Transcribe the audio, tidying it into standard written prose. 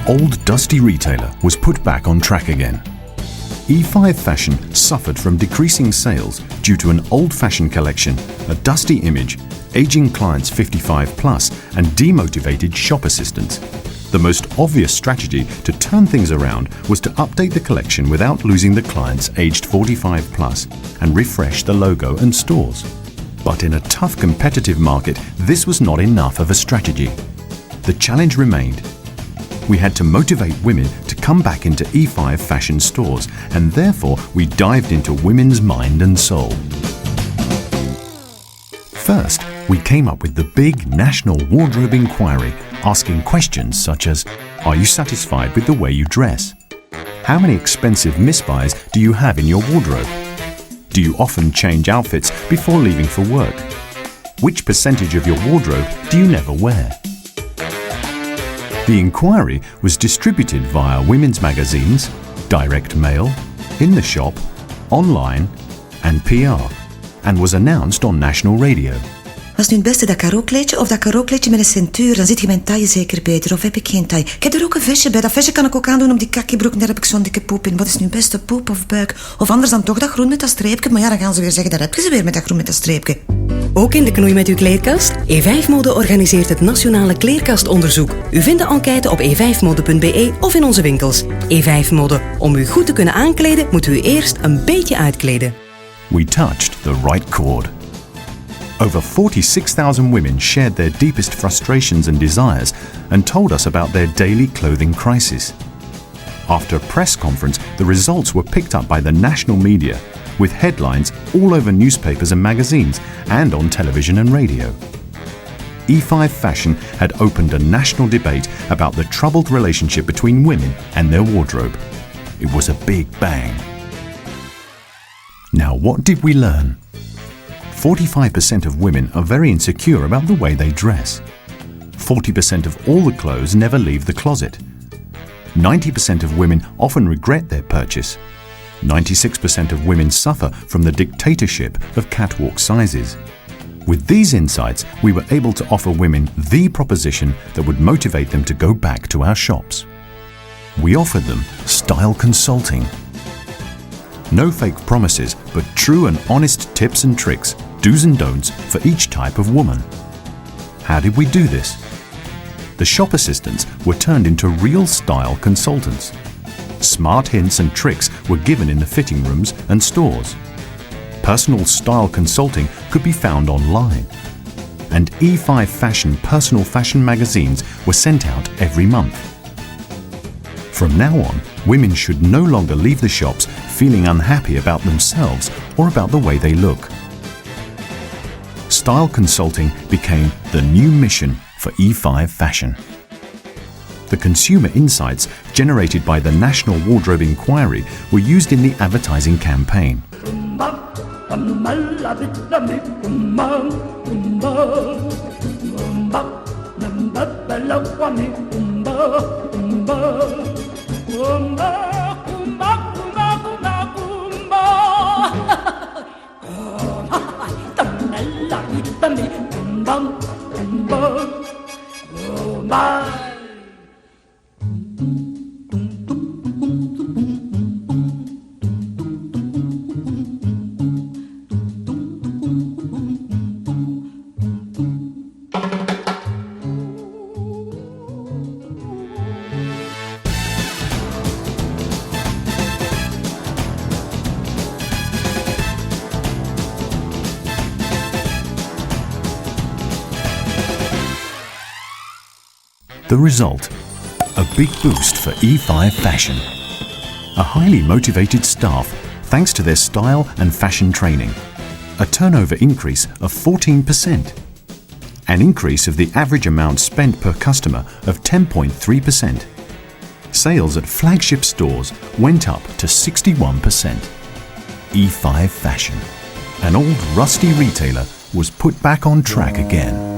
old dusty retailer was put back on track again. E5 Fashion suffered from decreasing sales due to an old-fashioned collection, a dusty image, aging clients 55 plus, and demotivated shop assistants. The most obvious strategy to turn things around was to update the collection without losing the clients aged 45 plus and refresh the logo and stores. But in a tough competitive market, this was not enough of a strategy. The challenge remained. We had to motivate women to come back into E5 Fashion stores, and therefore we dived into women's mind and soul. First, we came up with the big national wardrobe inquiry, asking questions such as, are you satisfied with the way you dress? How many expensive misbuys do you have in your wardrobe? Do you often change outfits before leaving for work? Which percentage of your wardrobe do you never wear? The inquiry was distributed via women's magazines, direct mail, in the shop, online and PR, and was announced on national radio. Was nu het beste dat karo-kleedje of dat karo-kleedje met een centuur? Dan zit je mijn taille zeker beter. Of heb ik geen taille? Ik heb er ook een vestje bij. Dat vestje kan ik ook aandoen op die kakkiebroek. Daar heb ik zo'n dikke poep in. Wat is nu het beste, poep of buik? Of anders dan toch dat groen met dat streepje. Maar ja, dan gaan ze weer zeggen, daar heb je ze weer met dat groen met dat streepje. Ook in de knoei met uw kleerkast? E5 Mode organiseert het nationale kleerkastonderzoek. U vindt de enquête op e5mode.be of in onze winkels. E5 Mode. Om u goed te kunnen aankleden, moet u eerst een beetje uitkleden. We touched the right chord. Over 46,000 women shared their deepest frustrations and desires and told us about their daily clothing crisis. After a press conference, the results were picked up by the national media, with headlines all over newspapers and magazines and on television and radio. E5 Fashion had opened a national debate about the troubled relationship between women and their wardrobe. It was a big bang. Now, what did we learn? 45% of women are very insecure about the way they dress. 40% of all the clothes never leave the closet. 90% of women often regret their purchase. 96% of women suffer from the dictatorship of catwalk sizes. With these insights, we were able to offer women the proposition that would motivate them to go back to our shops. We offered them style consulting. No fake promises, but true and honest tips and tricks, do's and don'ts for each type of woman. How did we do this? The shop assistants were turned into real style consultants. Smart hints and tricks were given in the fitting rooms and stores. Personal style consulting could be found online. And E5 Fashion personal fashion magazines were sent out every month. From now on, women should no longer leave the shops feeling unhappy about themselves or about the way they look. Style consulting became the new mission for E5 Fashion. The consumer insights generated by the National Wardrobe Inquiry were used in the advertising campaign. The result, a big boost for E5 Fashion. A highly motivated staff thanks to their style and fashion training. A turnover increase of 14%. An increase of the average amount spent per customer of 10.3%. Sales at flagship stores went up to 61%. E5 Fashion, an old rusty retailer, was put back on track again.